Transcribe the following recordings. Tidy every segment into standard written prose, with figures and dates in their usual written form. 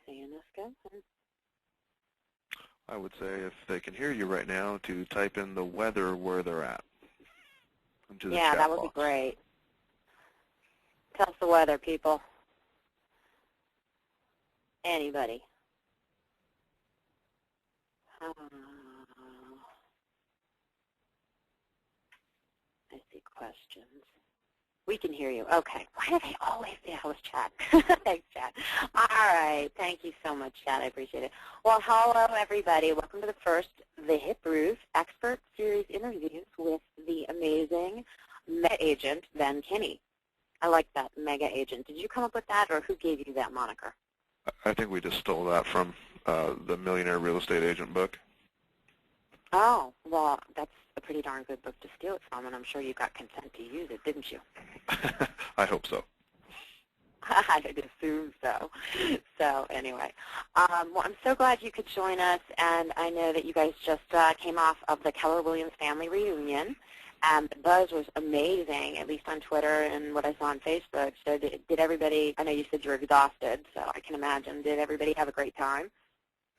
seeing this go. I would say if they can hear you right now, to type in the weather where they're at into the Yeah, chat that would box. be great. Tell us the weather, people. Anybody. I see questions. We can hear you. Okay. Why do they always say I was Chad? Thanks, Chad. All right. Thank you so much, Chad. I appreciate it. Well, hello, everybody. Welcome to the first The Hip Roof Expert Series interviews with the amazing mega agent, Ben Kinney. I like that, mega agent. Did you come up with that, or who gave you that moniker? I think we just stole that from the Millionaire Real Estate Agent book. Oh, well, that's a pretty darn good book to steal it from, and I'm sure you got consent to use it, didn't you? I hope so. I'd assume so. So anyway, well, I'm so glad you could join us, and I know that you guys just came off of the Keller Williams family reunion, and the buzz was amazing, at least on Twitter and what I saw on Facebook. So did everybody, I know you said you were exhausted, so I can imagine, did everybody have a great time?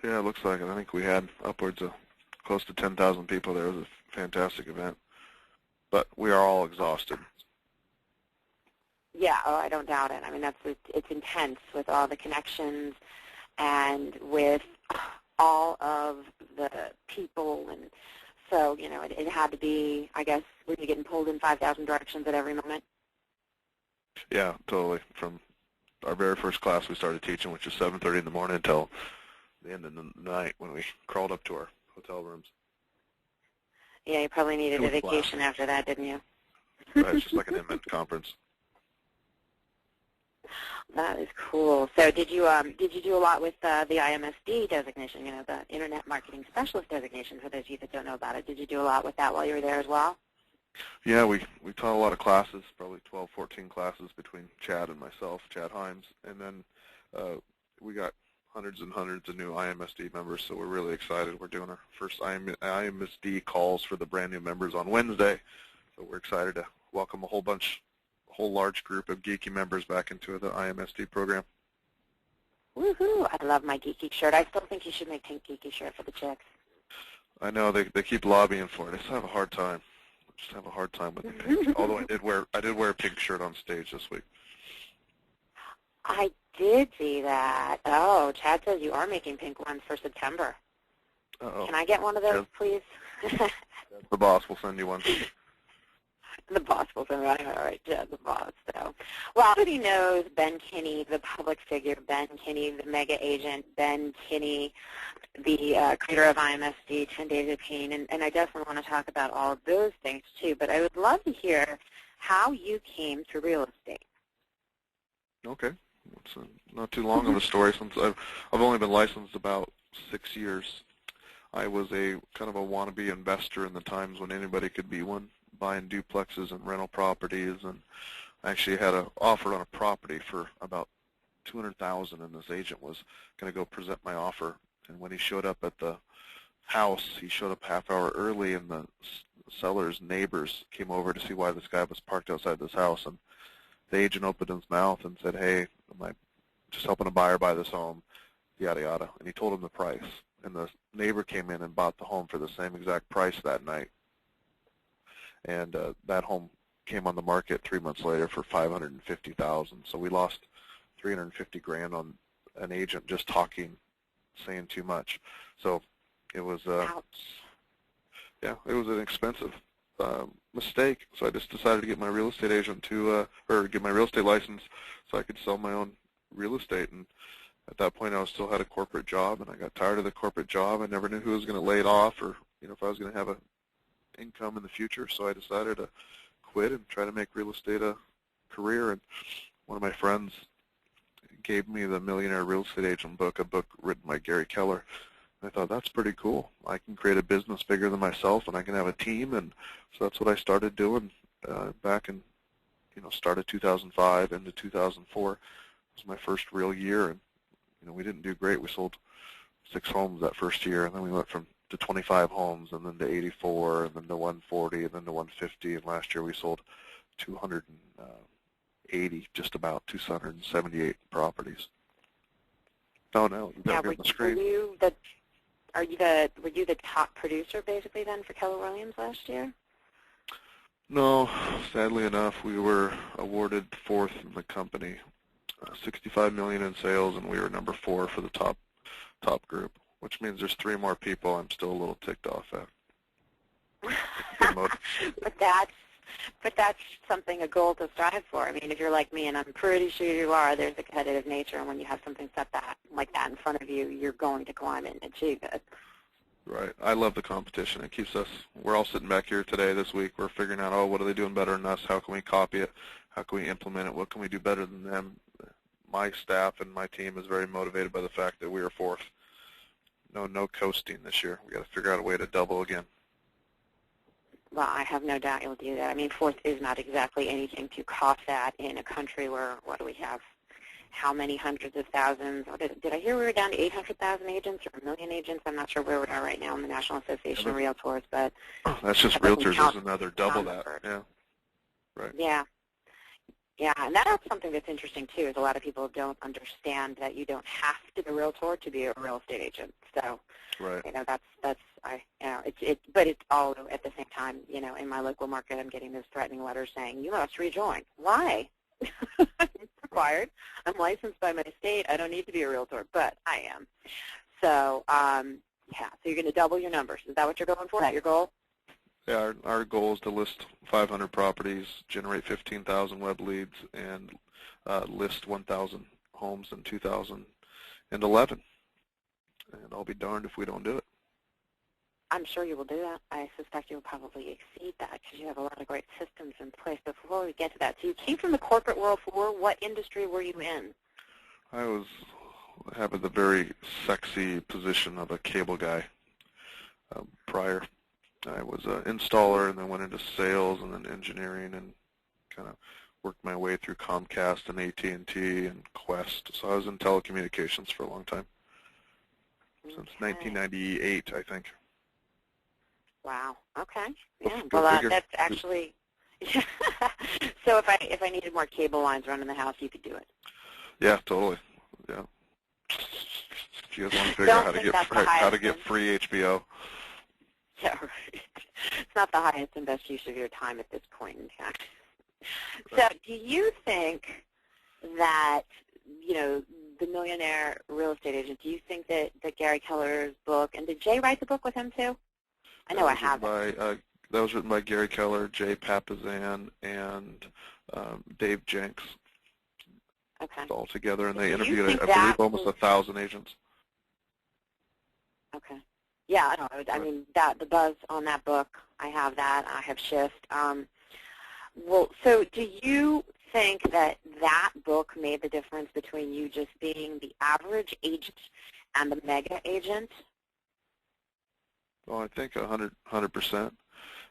Yeah, it looks like it. I think we had upwards of close to 10,000 people there. It was a fantastic event. But we are all exhausted. Yeah, oh, I don't doubt it. I mean, it's intense with all the connections and with all of the people. And so, you know, it had to be, I guess, were you getting pulled in 5,000 directions at every moment? Yeah, totally. From our very first class we started teaching, which was 7:30 in the morning, until the end of the night when we crawled up to our hotel rooms. Yeah, you probably needed a vacation after that, didn't you? Right, it's just like an event conference. That is cool. So did you do a lot with the IMSD designation, you know, the Internet Marketing Specialist designation, for those of you that don't know about it? Did you do a lot with that while you were there as well? Yeah, we taught a lot of classes, probably 12, 14 classes between Chad and myself, Chad Himes, and then we got hundreds and hundreds of new IMSD members, so we're really excited. We're doing our first IMSD calls for the brand new members on Wednesday, so we're excited to welcome a whole large group of geeky members back into the IMSD program. Woohoo! I love my geeky shirt. I still think you should make pink geeky shirt for the chicks. I know they keep lobbying for it. I just have a hard time. With the pink. Although I did wear a pink shirt on stage this week. I did see that. Oh, Chad says you are making pink ones for September. Uh-oh. Can I get one of those, please? The boss will send you one. The boss will send me one. All right, Chad, the boss. So, well, everybody knows Ben Kinney, the public figure, Ben Kinney, the mega agent, Ben Kinney, the creator of IMSD, 10 Days of Pain, and I definitely want to talk about all of those things too, but I would love to hear how you came to real estate. Okay. It's not too long of a story, since I've only been licensed about 6 years. I was a kind of a wannabe investor in the times when anybody could be one, buying duplexes and rental properties, and I actually had an offer on a property for about $200,000, and this agent was going to go present my offer. And when he showed up at the house, he showed up half hour early, and the seller's neighbors came over to see why this guy was parked outside this house. And the agent opened his mouth and said, "Hey, am I just helping a buyer buy this home?" Yada, yada. And he told him the price. And the neighbor came in and bought the home for the same exact price that night. And that home came on the market 3 months later for $550,000. So we lost $350,000 on an agent just talking, saying too much. So it was, yeah, it was an expensive mistake. So I just decided to get my real estate agent to, or get my real estate license so I could sell my own real estate. And at that point, I still had a corporate job, and I got tired of the corporate job. I never knew who was going to lay it off, or if I was going to have an income in the future. So I decided to quit and try to make real estate a career. And one of my friends gave me the Millionaire Real Estate Agent book, a book written by Gary Keller. I thought, that's pretty cool. I can create a business bigger than myself, and I can have a team. And so that's what I started doing back in, start of 2005 into 2004. It was my first real year, and we didn't do great. We sold 6 homes that first year, and then we went to 25 homes, and then to 84, and then to 140, and then to 150. And last year we sold 280, just about 278 properties. Oh, no, you Now, got me on the screen. were you the top producer basically then for Keller Williams last year? No, sadly enough, we were awarded fourth in the company, $65 million in sales, and we were number 4 for the top group, which means there's 3 more people I'm still a little ticked off at. But that's something, a goal to strive for. I mean, if you're like me, and I'm pretty sure you are, there's a competitive nature, and when you have something like that in front of you, you're going to climb it and achieve it. Right. I love the competition. It keeps us, we're all sitting back here today, this week, we're figuring out, oh, what are they doing better than us? How can we copy it? How can we implement it? What can we do better than them? My staff and my team is very motivated by the fact that we are fourth. No coasting this year. We got to figure out a way to double again. Well, I have no doubt you'll do that. I mean, fourth is not exactly anything to cough at in a country where, what do we have, how many hundreds of thousands? Did I hear we were down to 800,000 agents or 1 million agents? I'm not sure where we are right now in the National Association of Realtors, but that's just realtors. There's another double that. Yeah, right. Yeah. Yeah, and that's something that's interesting, too, is a lot of people don't understand that you don't have to be a realtor to be a real estate agent. So, right. But it's all at the same time, in my local market, I'm getting those threatening letters saying, you must rejoin. Why? It's required. I'm licensed by my state. I don't need to be a realtor, but I am. So, so you're going to double your numbers. Is that what you're going for? Is that your goal? Yeah, our goal is to list 500 properties, generate 15,000 web leads, and list 1,000 homes in 2011. And I'll be darned if we don't do it. I'm sure you will do that. I suspect you'll probably exceed that because you have a lot of great systems in place. But before we get to that, so you came from the corporate world. What industry were you in? I had the very sexy position of a cable guy prior. I was an installer and then went into sales and then engineering and kind of worked my way through Comcast and AT&T and Quest. So I was in telecommunications for a long time, since 1998, I think. Wow. Okay. Yeah. Well, that's actually. So if I needed more cable lines running the house, you could do it. Yeah, totally. Yeah. If you guys want to figure out how to get free HBO. Yeah, right. It's not the highest and best use of your time at this point in time. So do you think that, the Millionaire Real Estate Agent, do you think that Gary Keller's book, and did Jay write the book with him too? I know I have it. That was written by Gary Keller, Jay Papazan, and Dave Jenks. Okay. All together, and they interviewed, I believe, almost 1,000 agents. Okay. Yeah, I mean, the buzz on that book, I have that. I have Shift. Well, so do you think that book made the difference between you just being the average agent and the mega agent? Well, I think 100%.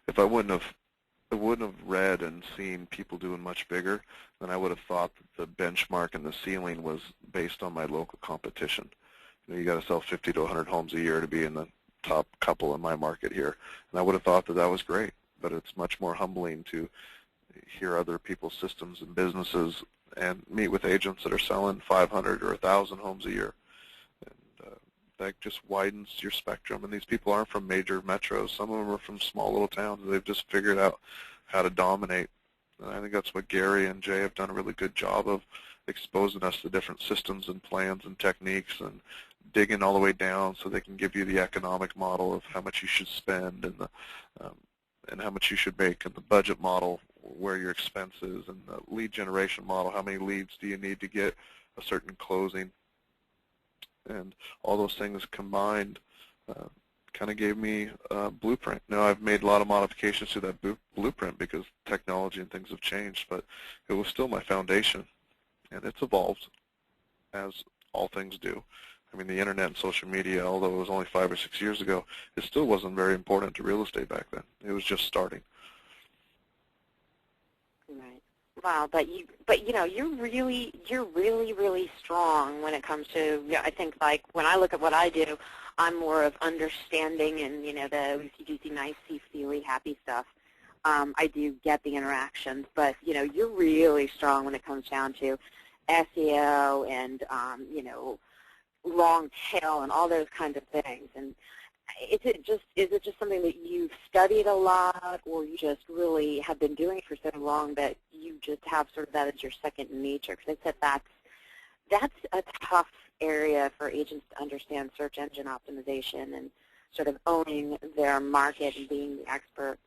If I wouldn't have read and seen people doing much bigger, then I would have thought that the benchmark and the ceiling was based on my local competition. You got to sell 50 to 100 homes a year to be in the top couple in my market here. And I would have thought that was great, but it's much more humbling to hear other people's systems and businesses and meet with agents that are selling 500 or 1,000 homes a year. And that just widens your spectrum. And these people aren't from major metros. Some of them are from small little towns. They've just figured out how to dominate. And I think that's what Gary and Jay have done a really good job of, exposing us to different systems and plans and techniques and digging all the way down so they can give you the economic model of how much you should spend and how much you should make, and the budget model where your expense is, and the lead generation model, how many leads do you need to get a certain closing. And all those things combined kind of gave me a blueprint. Now, I've made a lot of modifications to that blueprint because technology and things have changed, but it was still my foundation, and it's evolved as all things do. I mean, the internet and social media, although it was only 5 or 6 years ago, it still wasn't very important to real estate back then. It was just starting. Right. Wow, but you're really strong when it comes to, I think, like, when I look at what I do, I'm more of understanding and, the juicy, nice, feely, happy stuff. I do get the interactions, but, you're really strong when it comes down to SEO and, long tail and all those kinds of things. And is it just something that you've studied a lot, or you just really have been doing it for so long that you just have sort of that as your second nature? Because I said that's a tough area for agents to understand, search engine optimization and sort of owning their market and being the expert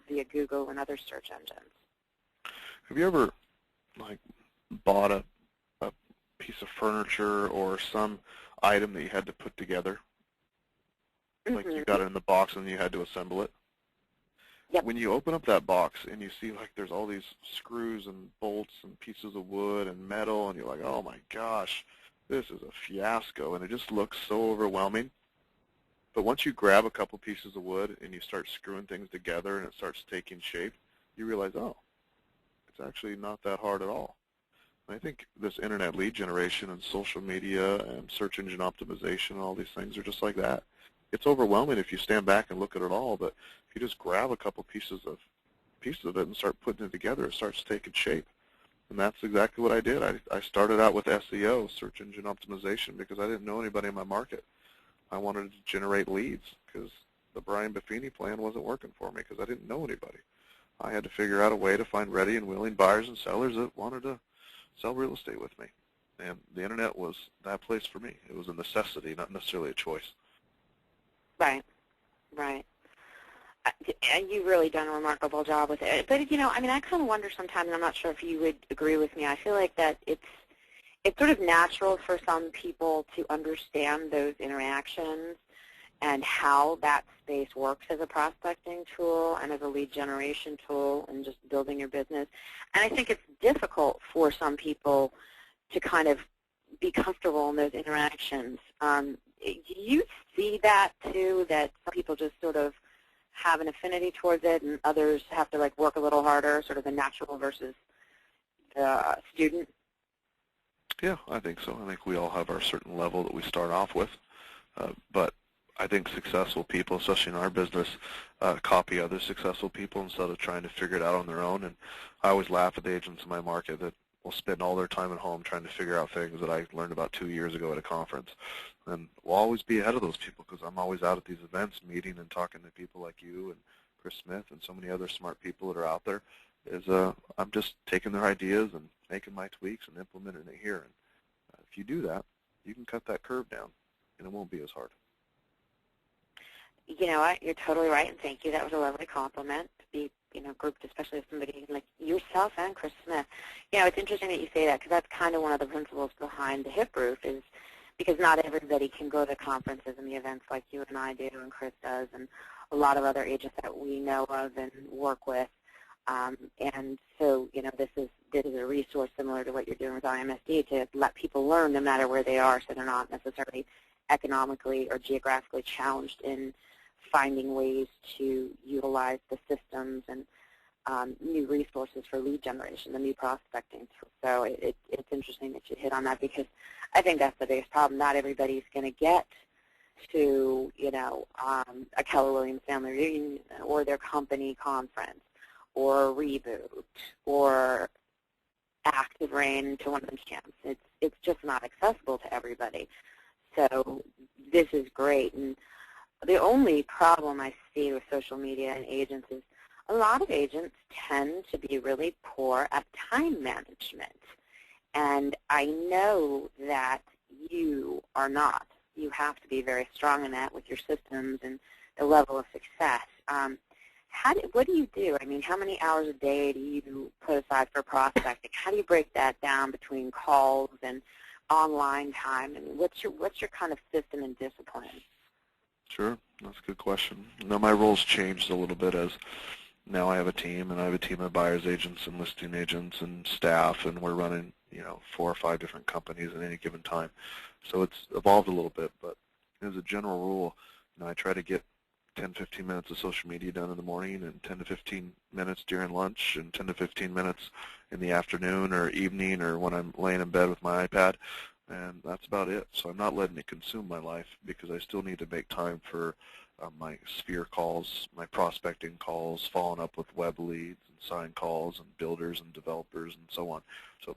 via Google and other search engines. Have you ever bought a piece of furniture or some item that you had to put together? Like you got it in the box and you had to assemble it? Yep. When you open up that box and you see there's all these screws and bolts and pieces of wood and metal, and you're like, oh my gosh, this is a fiasco, and it just looks so overwhelming. But once you grab a couple pieces of wood and you start screwing things together and it starts taking shape, you realize, oh, it's actually not that hard at all. And I think this internet lead generation and social media and search engine optimization and all these things are just like that. It's overwhelming if you stand back and look at it all, but if you just grab a couple pieces of it and start putting it together, it starts taking shape. And that's exactly what I did. I started out with SEO, search engine optimization, because I didn't know anybody in my market. I wanted to generate leads because the Brian Buffini plan wasn't working for me because I didn't know anybody. I had to figure out a way to find ready and willing buyers and sellers that wanted to sell real estate with me. And the internet was that place for me. It was a necessity, not necessarily a choice. Right, right. You've really done a remarkable job with it. But, I kind of wonder sometimes, and I'm not sure if you would agree with me, I feel like that it's sort of natural for some people to understand those interactions and how that space works as a prospecting tool and as a lead generation tool and just building your business. And I think it's difficult for some people to kind of be comfortable in those interactions. Do you see that too, that some people just sort of have an affinity towards it and others have to work a little harder, sort of the natural versus the student? Yeah, I think so. I think we all have our certain level that we start off with. But I think successful people, especially in our business, copy other successful people instead of trying to figure it out on their own. And I always laugh at the agents in my market that will spend all their time at home trying to figure out things that I learned about 2 years ago at a conference. And we'll always be ahead of those people because I'm always out at these events meeting and talking to people like you and Chris Smith and so many other smart people that are out there. I'm just taking their ideas and making my tweaks and implementing it here. And if you do that, you can cut that curve down, and it won't be as hard. You know what? You're totally right, and thank you. That was a lovely compliment to be, grouped, especially with somebody like yourself and Chris Smith. It's interesting that you say that because that's kind of one of the principles behind the Hip Roof is because not everybody can go to conferences and the events like you and I do and Chris does and a lot of other agents that we know of and work with. And so, this is a resource similar to what you're doing with IMSD to let people learn no matter where they are so they're not necessarily economically or geographically challenged in finding ways to utilize the systems and new resources for lead generation, the new prospecting. So it's interesting that you hit on that because I think that's the biggest problem. Not everybody's going to get to, a Keller Williams family reunion or their company conference or Reboot or Active Rain to one of the camps. It's just not accessible to everybody. So this is great. And the only problem I see with social media and agents is a lot of agents tend to be really poor at time management. And I know that you are not. You have to be very strong in that with your systems and the level of success. What do you do? I mean, how many hours a day do you put aside for prospecting? How do you break that down between calls and online time? I mean, what's your kind of system and discipline? Sure, that's a good question. Now, my role's changed a little bit as now I have a team, and I have a team of buyer's agents and listing agents and staff, and we're running 4 or 5 different companies at any given time. So it's evolved a little bit, but as a general rule, I try to get 10, 15 minutes of social media done in the morning and 10 to 15 minutes during lunch and 10 to 15 minutes in the afternoon or evening or when I'm laying in bed with my iPad, and that's about it. So I'm not letting it consume my life because I still need to make time for my sphere calls, my prospecting calls, following up with web leads and sign calls and builders and developers and so on. So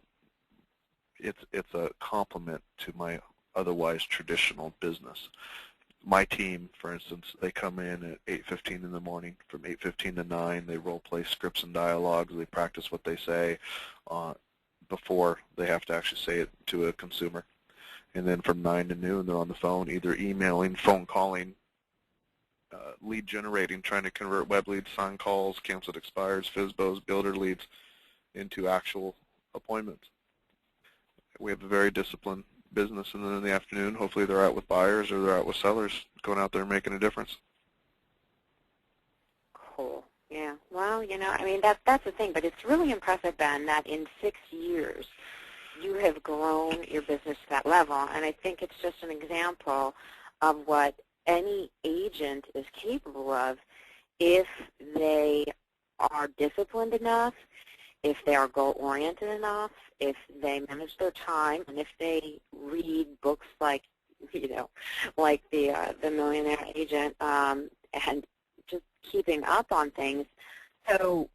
it's a complement to my otherwise traditional business. My team, for instance, they come in at 8:15 in the morning. From 8:15 to 9, they role-play scripts and dialogues. They practice what they say before they have to actually say it to a consumer. And then from 9 to noon, they're on the phone, either emailing, phone calling, lead generating, trying to convert web leads, sign calls, canceled expires, FSBOs, builder leads into actual appointments. We have a very disciplined business, and then in the afternoon, hopefully they're out with buyers or they're out with sellers, going out there and making a difference. Cool. Yeah. Well, I mean, that's the thing, but it's really impressive, Ben, that in 6 years you have grown your business to that level, and I think it's just an example of what any agent is capable of if they are disciplined enough, if they are goal-oriented enough, if they manage their time, and if they read books like, like the Millionaire Agent, and just keeping up on things. So,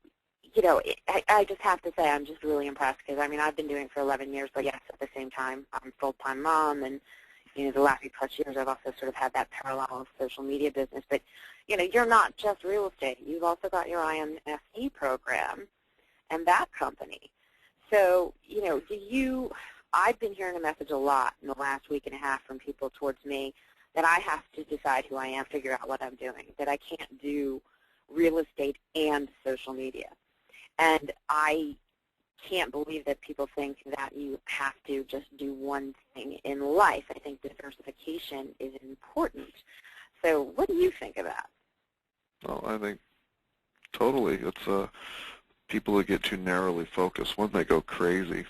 I just have to say I'm just really impressed because, I mean, I've been doing it for 11 years, but yes, at the same time, I'm a full-time mom, and the last few plus years, I've also sort of had that parallel of social media business. But, you're not just real estate. You've also got your IMSE program and that company. So, I've been hearing a message a lot in the last week and a half from people towards me that I have to decide who I am, figure out what I'm doing, that I can't do real estate and social media. And I can't believe that people think that you have to just do one thing in life. I think diversification is important. So what do you think of that? Well, I think totally. It's people that get too narrowly focused. One, they go crazy.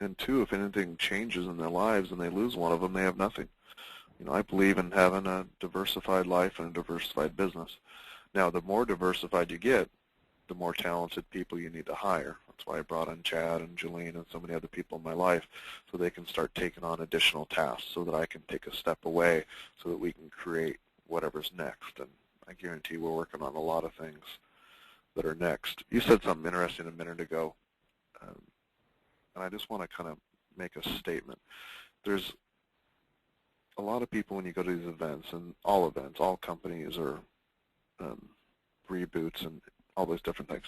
And two, if anything changes in their lives and they lose one of them, they have nothing. I believe in having a diversified life and a diversified business. Now, the more diversified you get, the more talented people you need to hire. That's why I brought in Chad and Jolene and so many other people in my life so they can start taking on additional tasks so that I can take a step away so that we can create whatever's next. And I guarantee we're working on a lot of things that are next. You said something interesting a minute ago, and I just want to kind of make a statement. There's a lot of people when you go to these events, and all companies are reboots and all those different things.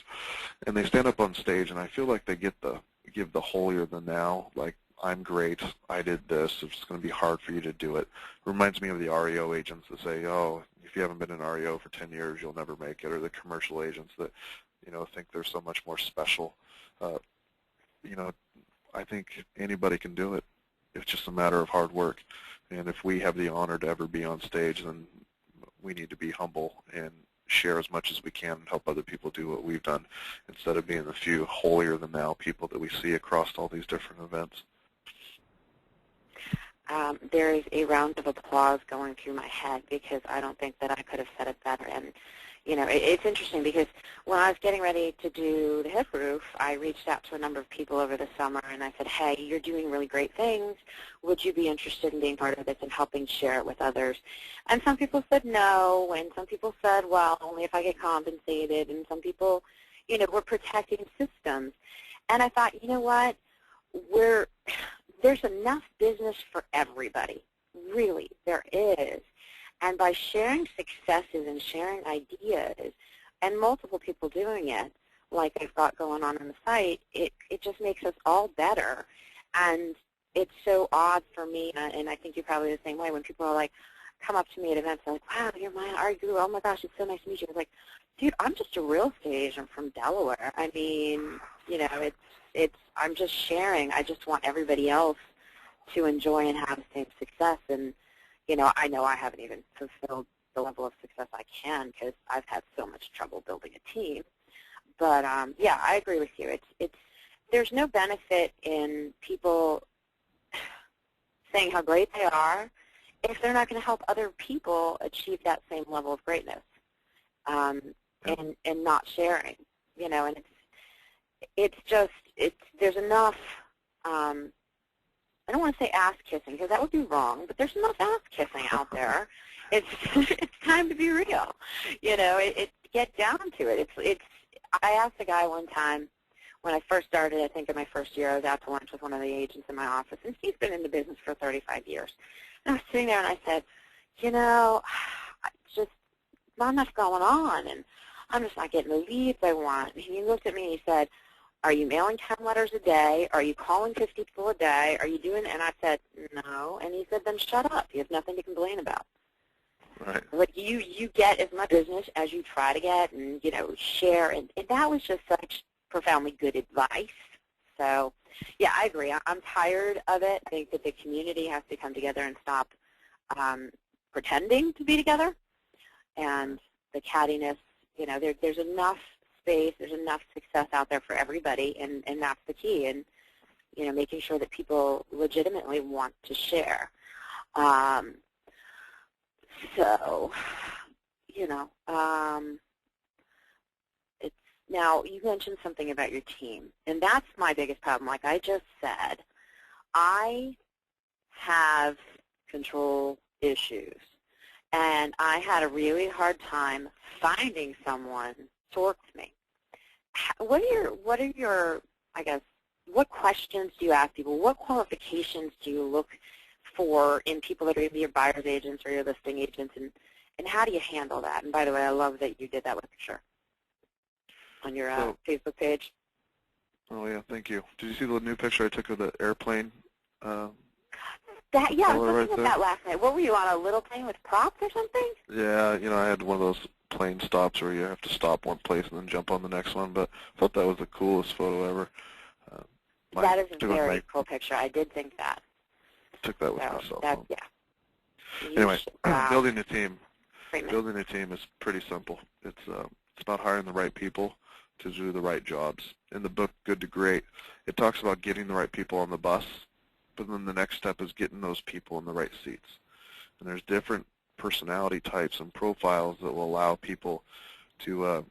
And they stand up on stage, and I feel like they give the holier than thou, like, I'm great, I did this, it's going to be hard for you to do it. Reminds me of the REO agents that say, oh, if you haven't been an REO for 10 years, you'll never make it, or the commercial agents that, think they're so much more special. I think anybody can do it. It's just a matter of hard work. And if we have the honor to ever be on stage, then we need to be humble and share as much as we can and help other people do what we've done instead of being the few holier-than-thou people that we see across all these different events. There is a round of applause going through my head because I don't think that I could have said it better. And, it's interesting because when I was getting ready to do the hip roof, I reached out to a number of people over the summer and I said, hey, you're doing really great things. Would you be interested in being part of this and helping share it with others? And some people said no, and some people said, well, only if I get compensated, and some people, were protecting systems. And I thought, you know what, there's enough business for everybody. Really, there is. And by sharing successes and sharing ideas and multiple people doing it, like I've got going on the site, it just makes us all better. And it's so odd for me, and I think you're probably the same way, when people are like, come up to me at events, they're like, wow, you're my art guru. Oh, my gosh, it's so nice to meet you. I was like, dude, I'm just a real estate agent from Delaware. I mean, I'm just sharing. I just want everybody else to enjoy and have the same success. And, I know I haven't even fulfilled the level of success I can because I've had so much trouble building a team. But, yeah, I agree with you. There's no benefit in people saying how great they are if they're not going to help other people achieve that same level of greatness, and not sharing, and there's enough, I don't want to say ass-kissing because that would be wrong, but there's enough ass-kissing out there. It's time to be real, get down to it. I asked a guy one time, when I first started, I think in my first year, I was out to lunch with one of the agents in my office, and he's been in the business for 35 years. And I was sitting there, and I said, you know, just not enough going on, and I'm just not getting the leads I want. And he looked at me and he said, are you mailing 10 letters a day? Are you calling 50 people a day? Are you doing, and I said, no. And he said, then shut up. You have nothing to complain about. Right. Like you get as much business as you try to get, and, you know, share. And that was just such profoundly good advice. So, yeah, I agree. I'm tired of it. I think that the community has to come together and stop pretending to be together. And the cattiness, you know, there's enough space, there's enough success out there for everybody, and that's the key. And, you know, making sure that people legitimately want to share. So, you know, it's now you mentioned something about your team, and that's my biggest problem. Like I just said, I have control issues, and I had a really hard time finding someone to work with me. What are your, I guess, what questions do you ask people? What qualifications do you look for in people that are either your buyer's agents or your listing agents, and how do you handle that? And by the way, I love that you did that with the picture on your Facebook page. Oh, yeah, thank you. Did you see the new picture I took of the airplane? Yeah, I was looking at that last night. What were you, on a little plane with props or something? Yeah, you know, I had one of those plane stops where you have to stop one place and then jump on the next one, but I thought that was the coolest photo ever. That is a very cool picture. I did think that. Took that with myself. Yeah. Anyway, should, building a team. Freeman. Building a team is pretty simple. It's about hiring the right people to do the right jobs. In the book, Good to Great, it talks about getting the right people on the bus, but then the next step is getting those people in the right seats. And there's different personality types and profiles that will allow people to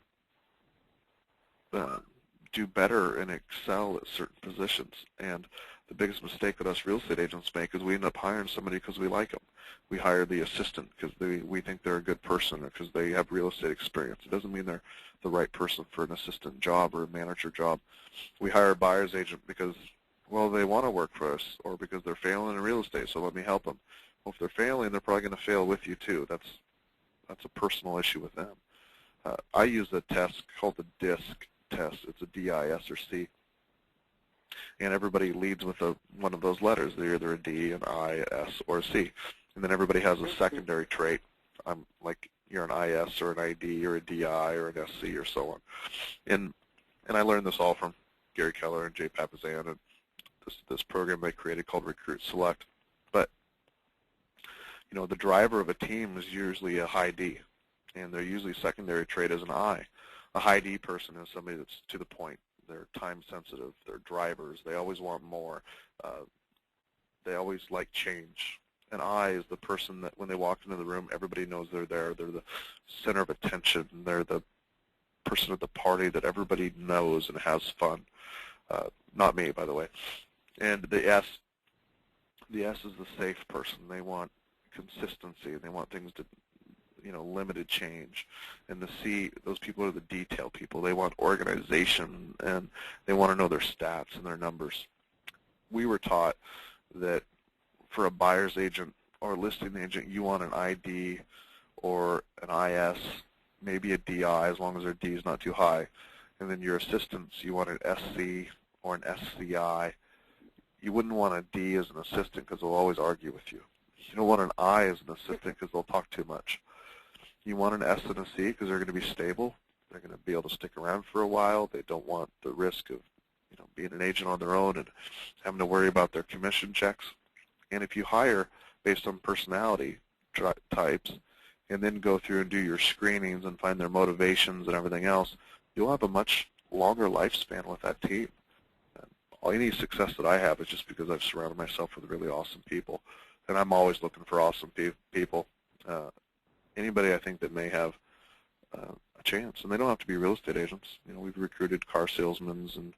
do better and excel at certain positions. And the biggest mistake that us real estate agents make is we end up hiring somebody because we like them. We hire the assistant because we think they're a good person or because they have real estate experience. It doesn't mean they're the right person for an assistant job or a manager job. We hire a buyer's agent because, well, they want to work for us, or because they're failing in real estate, so let me help them. Well, if they're failing, they're probably going to fail with you too. That's a personal issue with them. I use a test called the DISC test. It's a D-I-S or C. And everybody leads with one of those letters. They're either a D, an I, S, or a C. And then everybody has a secondary trait. Like you're an IS or an ID or a DI or an SC or so on. And I learned this all from Gary Keller and Jay Papasan and this program they created called Recruit Select. But, you know, the driver of a team is usually a high D, and their usually secondary trait is an I. A high D person is somebody that's to the point. They're time sensitive. They're drivers. They always want more. They always like change. An I is the person that when they walk into the room, everybody knows they're there. They're the center of attention. They're the person at the party that everybody knows and has fun. Not me, by the way. And the S is the safe person. They want consistency. They want things to, you know, limited change. And the C, those people are the detail people. They want organization, and they want to know their stats and their numbers. We were taught that for a buyer's agent or a listing agent, you want an ID or an IS, maybe a DI, as long as their D is not too high. And then your assistants, you want an SC or an SCI. You wouldn't want a D as an assistant because they'll always argue with you. You don't want an I as an assistant because they'll talk too much. You want an S and a C because they're going to be stable. They're going to be able to stick around for a while. They don't want the risk of, you know, being an agent on their own and having to worry about their commission checks. And if you hire based on personality types and then go through and do your screenings and find their motivations and everything else, you'll have a much longer lifespan with that team. Any success that I have is just because I've surrounded myself with really awesome people. And I'm always looking for awesome people. Anybody I think that may have a chance. And they don't have to be real estate agents. You know, we've recruited car salesmen and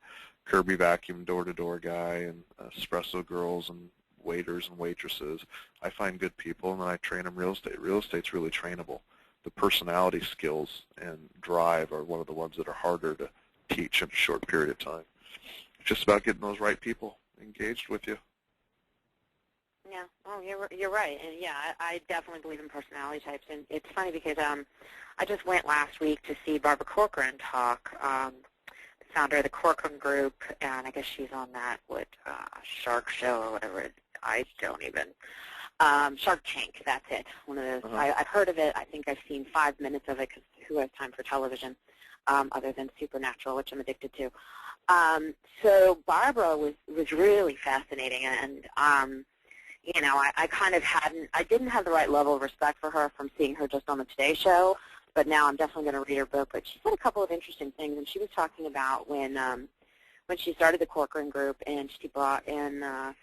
Kirby Vacuum door-to-door guy and espresso girls and waiters and waitresses. I find good people, and then I train them real estate. Real estate's really trainable. The personality skills and drive are one of the ones that are harder to teach in a short period of time. it's just about getting those right people engaged with you. Yeah, oh, you're right, and yeah, I definitely believe in personality types, and it's funny because I just went last week to see Barbara Corcoran talk, the founder of the Corcoran Group, and I guess she's on that Shark Show or whatever. I don't even Shark Tank. That's it. One of those. I've heard of it. I think I've seen 5 minutes of it because who has time for television other than Supernatural, which I'm addicted to. So Barbara was really fascinating, and you know, I kind of I didn't have the right level of respect for her from seeing her just on the Today Show, but now I'm definitely going to read her book. But she said a couple of interesting things, and she was talking about when she started the Corcoran Group, and she brought in, I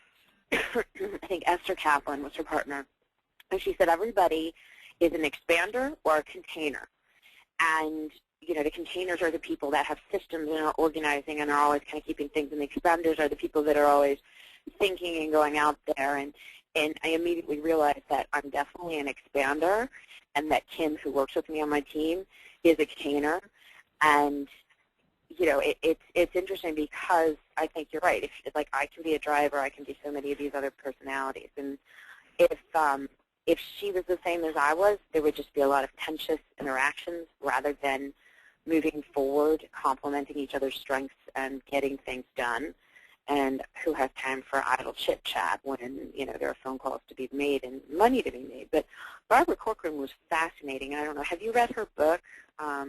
think Esther Kaplan was her partner, and she said everybody is an expander or a container. And, you know, the containers are the people that have systems and are organizing and are always kind of keeping things, and the expanders are the people that are always thinking and going out there. And I immediately realized that I'm definitely an expander, and that Kim, who works with me on my team, is a container. And, you know, it's interesting because I think you're right. Like, I can be a driver, I can be so many of these other personalities. And if she was the same as I was, there would just be a lot of tensious interactions rather than moving forward, complementing each other's strengths and getting things done. And who has time for idle chit-chat when, you know, there are phone calls to be made and money to be made. But Barbara Corcoran was fascinating. I don't know, have you read her book? I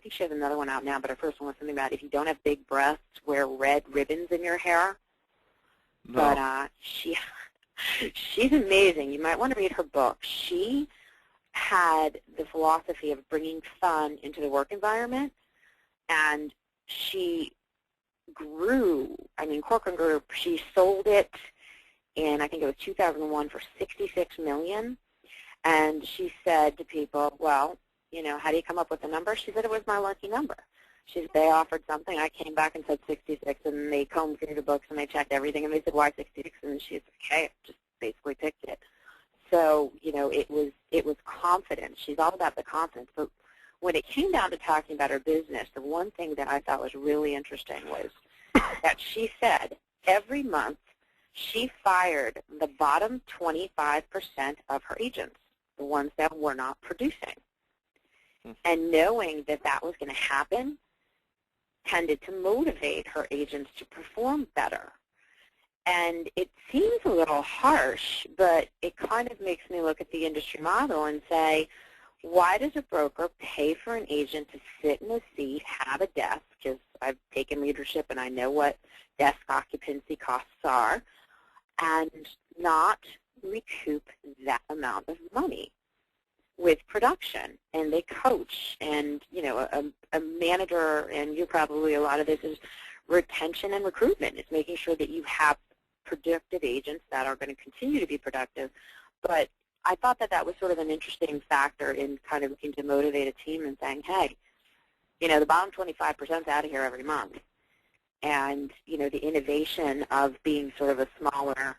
think she has another one out now, but her first one was something about if you don't have big breasts, wear red ribbons in your hair. No. But she's amazing. You might want to read her book. She had the philosophy of bringing fun into the work environment, and she grew, I mean, Corcoran Group, she sold it in, I think it was 2001 for $66 million. And she said to people, well, you know, how do you come up with the number? She said it was my lucky number. She said they offered something. I came back and said 66, and they combed through the books and they checked everything, and they said, why 66? And she said, okay, just basically picked it. So, you know, it was confidence. She's all about the confidence. But when it came down to talking about her business, the one thing that I thought was really interesting was that she said every month she fired the bottom 25% of her agents, the ones that were not producing. And knowing that that was going to happen tended to motivate her agents to perform better. And it seems a little harsh, but it kind of makes me look at the industry model and say, why does a broker pay for an agent to sit in a seat, have a desk, because I've taken leadership and I know what desk occupancy costs are, and not recoup that amount of money with production? And they coach, and, you know, a manager, and you probably, a lot of this is retention and recruitment. It's making sure that you have productive agents that are going to continue to be productive. But I thought that that was sort of an interesting factor in kind of looking to motivate a team and saying, hey, you know, the bottom 25% is out of here every month. And, you know, the innovation of being sort of a smaller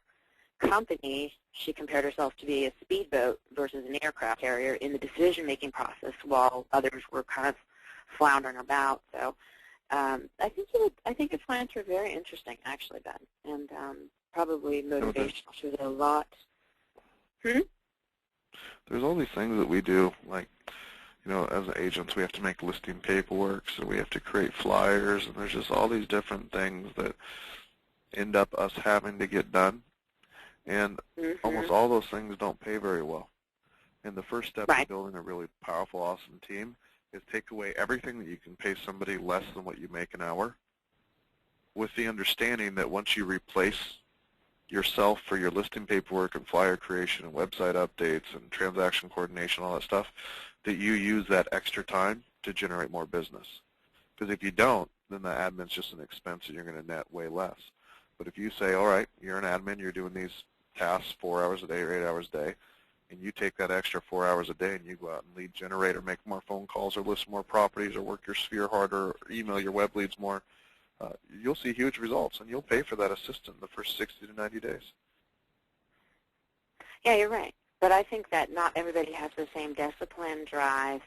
company, she compared herself to be a speedboat versus an aircraft carrier in the decision-making process, while others were kind of floundering about. So I think it's my answer very interesting, actually, Ben, and probably motivational. She was a lot. There's all these things that we do, like, you know, as agents, we have to make listing paperwork, so we have to create flyers, and there's just all these different things that end up us having to get done. And almost all those things don't pay very well. And the first step to building a really powerful, awesome team is take away everything that you can pay somebody less than what you make an hour, with the understanding that once you replace yourself for your listing paperwork and flyer creation and website updates and transaction coordination, all that stuff, that you use that extra time to generate more business. Because if you don't, then the admin's just an expense and you're going to net way less. But if you say, all right, you're an admin, you're doing these tasks 4 hours a day or 8 hours a day, and you take that extra 4 hours a day and you go out and lead generate or make more phone calls or list more properties or work your sphere harder or email your web leads more, you'll see huge results, and you'll pay for that assistant the first 60 to 90 days. Yeah, you're right. But I think that not everybody has the same discipline, drive,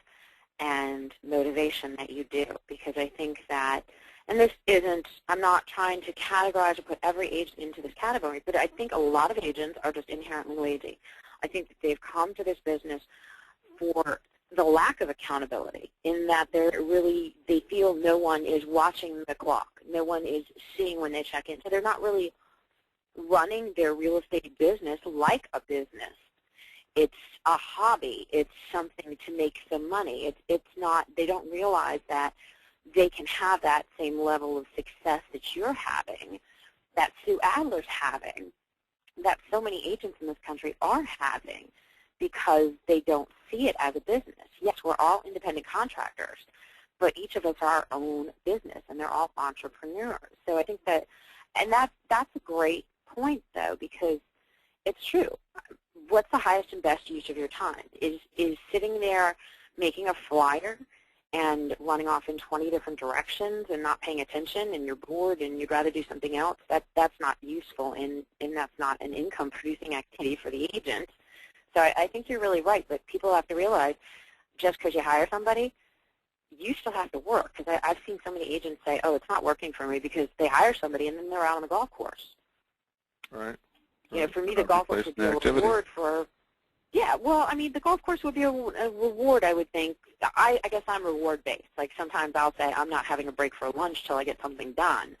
and motivation that you do, because I think that and this isn't, I'm not trying to categorize or put every agent into this category, but I think a lot of agents are just inherently lazy. I think that they've come to this business for the lack of accountability, in that they feel no one is watching the clock. No one is seeing when they check in. So they're not really running their real estate business like a business. It's a hobby. It's something to make some money. It's not, they don't realize that they can have that same level of success that you're having, that Sue Adler's having, that so many agents in this country are having, because they don't see it as a business. Yes, we're all independent contractors, but each of us are our own business, and they're all entrepreneurs. So I think that, and that's a great point, though, because it's true. What's the highest and best use of your time? Is sitting there making a flyer and running off in 20 different directions and not paying attention, and you're bored and you'd rather do something else? That's not useful, and that's not an income-producing activity for the agent. So I think you're really right, but people have to realize, just because you hire somebody, you still have to work. Because I've seen so many agents say, oh, it's not working for me, because they hire somebody and then they're out on the golf course. Right. You know, for me, the golf course would be a reward for, yeah, well, I mean, the golf course would be a reward, I would think. I guess I'm reward-based. Like, sometimes I'll say I'm not having a break for lunch till I get something done.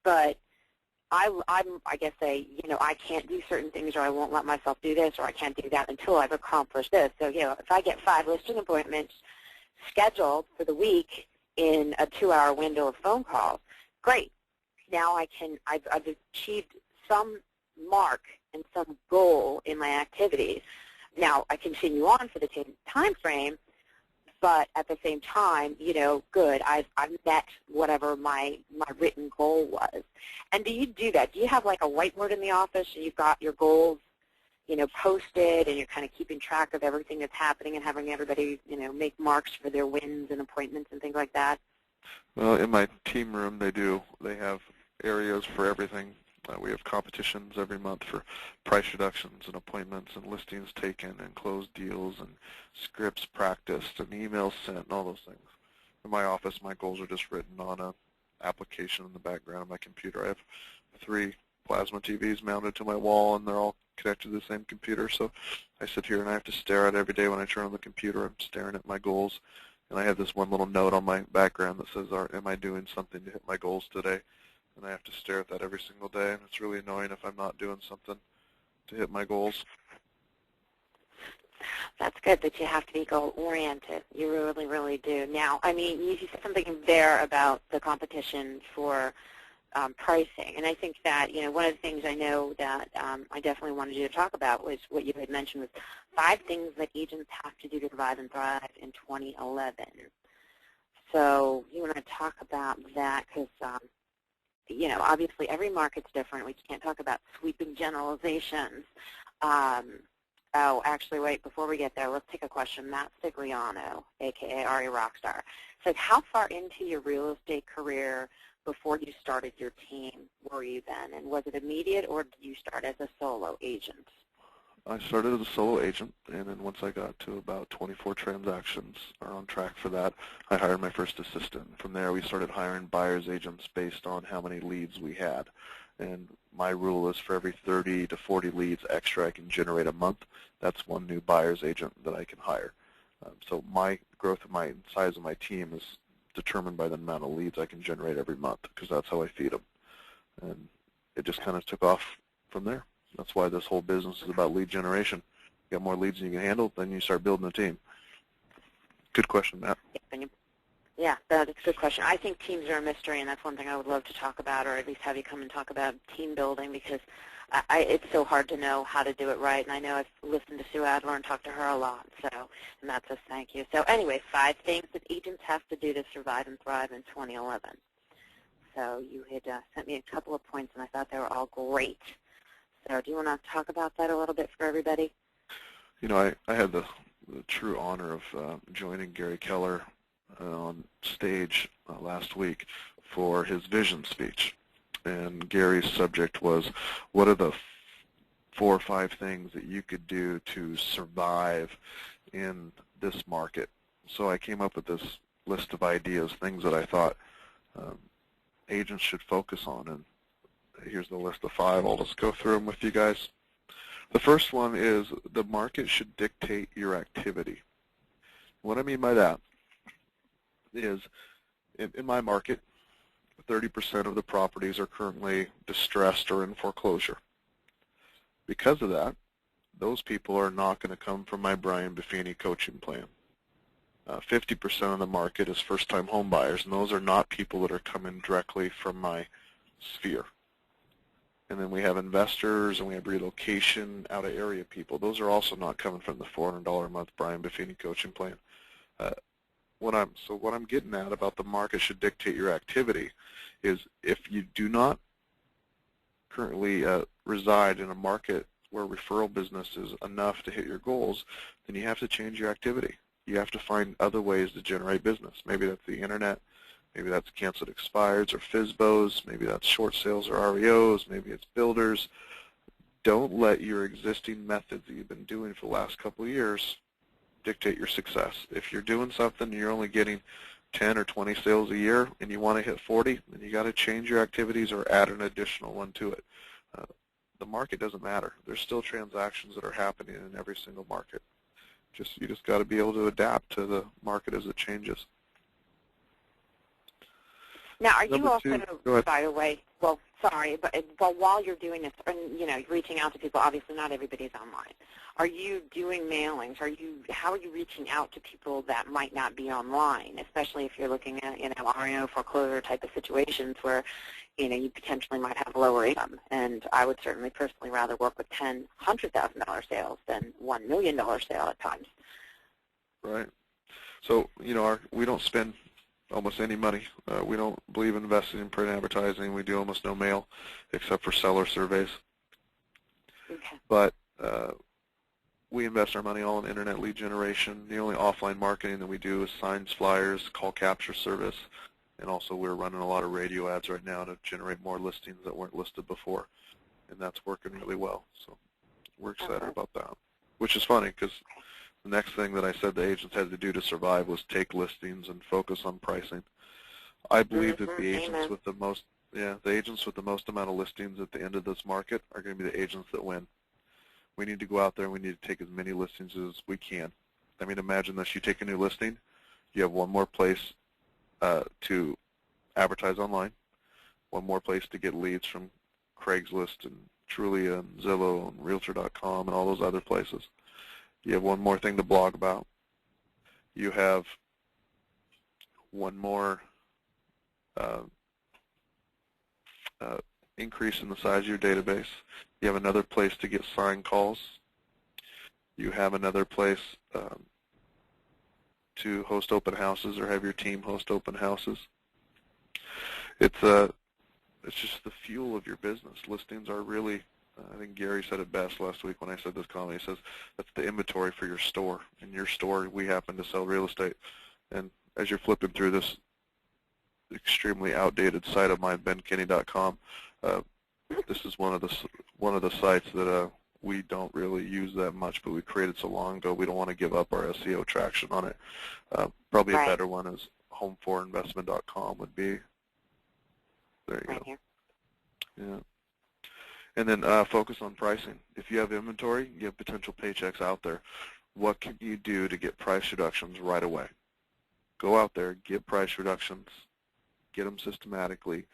But I guess say, you know, I can't do certain things, or I won't let myself do this, or I can't do that until I've accomplished this. So, you know, if I get 5 listing appointments scheduled for the week in a 2-hour window of phone calls, great. Now I've achieved some mark and some goal in my activities. Now I continue on for the same time frame, but at the same time, you know, good, I've met whatever my written goal was. And do you do that? Do you have like a whiteboard in the office and you've got your goals, you know, posted, and you're kind of keeping track of everything that's happening and having everybody, you know, make marks for their wins and appointments and things like that? Well, in my team room, they do. They have areas for everything. We have competitions every month for price reductions and appointments and listings taken and closed deals and scripts practiced and emails sent and all those things. In my office, my goals are just written on an application in the background of my computer. I have 3 plasma TVs mounted to my wall, and they're all connected to the same computer. So I sit here and I have to stare at it every day when I turn on the computer. I'm staring at my goals. And I have this one little note on my background that says, am I doing something to hit my goals today? And I have to stare at that every single day, and it's really annoying if I'm not doing something to hit my goals. That's good that you have to be goal-oriented. You really, really do. Now, I mean, you said something there about the competition for pricing, and I think that, you know, one of the things I know that I definitely wanted you to talk about was what you had mentioned was 5 things that agents have to do to survive and thrive in 2011. So you want to talk about that, because you know, obviously every market's different. We can't talk about sweeping generalizations. Oh, actually, wait, before we get there, let's take a question. Matt Stigliano, a.k.a. Ari Rockstar, says, how far into your real estate career before you started your team were you then? And was it immediate, or did you start as a solo agent? I started as a solo agent, and then once I got to about 24 transactions, or on track for that, I hired my first assistant. From there, we started hiring buyer's agents based on how many leads we had. And my rule is for every 30 to 40 leads extra I can generate a month, that's 1 new buyer's agent that I can hire. So my growth and my size of my team is determined by the amount of leads I can generate every month, because that's how I feed them. And it just kind of took off from there. That's why this whole business is about lead generation. You got more leads than you can handle, then you start building a team. Good question, Matt. Yeah, that's a good question. I think teams are a mystery, and that's one thing I would love to talk about, or at least have you come and talk about team building, because it's so hard to know how to do it right. And I know I've listened to Sue Adler and talked to her a lot, and that's a thank you. So anyway, 5 things that agents have to do to survive and thrive in 2011. So you had sent me a couple of points, and I thought they were all great. So do you want to talk about that a little bit for everybody? You know, I had the true honor of joining Gary Keller on stage last week for his vision speech. And Gary's subject was, what are the 4 or 5 things that you could do to survive in this market? So I came up with this list of ideas, things that I thought agents should focus on. And here's the list of 5. I'll just go through them with you guys. The first one is the market should dictate your activity. What I mean by that is in my market, 30% of the properties are currently distressed or in foreclosure. Because of that, those people are not going to come from my Brian Buffini coaching plan. 50% of the market is first-time home buyers, and those are not people that are coming directly from my sphere. And then we have investors, and we have relocation, out-of-area people. Those are also not coming from the $400 a month Brian Buffini coaching plan. What I'm getting at about the market should dictate your activity is if you do not currently reside in a market where referral business is enough to hit your goals, then you have to change your activity. You have to find other ways to generate business. Maybe that's the internet, maybe that's canceled expireds or FSBOs, maybe that's short sales or REOs, maybe it's builders. Don't let your existing methods that you've been doing for the last couple of years dictate your success. If you're doing something and you're only getting 10 or 20 sales a year and you want to hit 40, then you got to change your activities or add an additional one to it. The market doesn't matter. There's still transactions that are happening in every single market. You just got to be able to adapt to the market as it changes. Now, are you also, by the way, well, sorry, but while you're doing this, and reaching out to people, obviously not everybody's online. Are you doing mailings? How are you reaching out to people that might not be online, especially if you're looking at, REO foreclosure type of situations where, you potentially might have lower income? And I would certainly personally rather work with $10,000, $100,000 sales than $1 million sale at times. Right. So, we don't spend almost any money. We don't believe in investing in print advertising. We do almost no mail except for seller surveys. Okay. But we invest our money all in internet lead generation. The only offline marketing that we do is signs, flyers, call capture service, and also we're running a lot of radio ads right now to generate more listings that weren't listed before, and that's working really well. So we're excited about that, which is funny because the next thing that I said the agents had to do to survive was take listings and focus on pricing. I believe that the agents with the most, the agents with the most amount of listings at the end of this market are going to be the agents that win. We need to go out there and we need to take as many listings as we can. I mean, imagine this: you take a new listing, you have one more place to advertise online, one more place to get leads from Craigslist and Trulia and Zillow and Realtor.com and all those other places. You have one more thing to blog about. You have one more increase in the size of your database. You have another place to get signed calls. You have another place to host open houses or have your team host open houses. It's just the fuel of your business. Listings are really, I think Gary said it best last week when I said this comment. He says that's the inventory for your store. In your store, we happen to sell real estate. And as you're flipping through this extremely outdated site of mine, benkinney.com, this is one of the sites that we don't really use that much, but we created so long ago we don't want to give up our SEO traction on it. Probably a better one is home4investment.com would be. There you go. Here. Yeah. And then focus on pricing. If you have inventory, you have potential paychecks out there. What can you do to get price reductions right away? Go out there, get price reductions, get them systematically.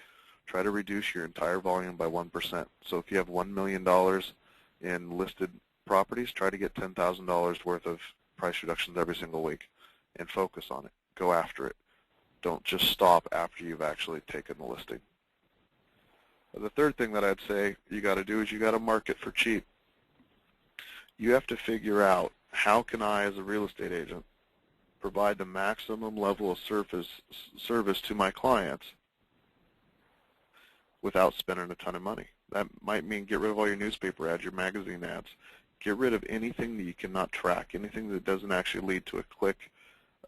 Try to reduce your entire volume by 1%. So if you have $1 million in listed properties, try to get $10,000 worth of price reductions every single week and focus on it. Go after it. Don't just stop after you've actually taken the listing. The third thing that I'd say you got to do is you got to market for cheap. You have to figure out how can I, as a real estate agent, provide the maximum level of service to my clients without spending a ton of money. That might mean get rid of all your newspaper ads, your magazine ads. Get rid of anything that you cannot track, anything that doesn't actually lead to a click,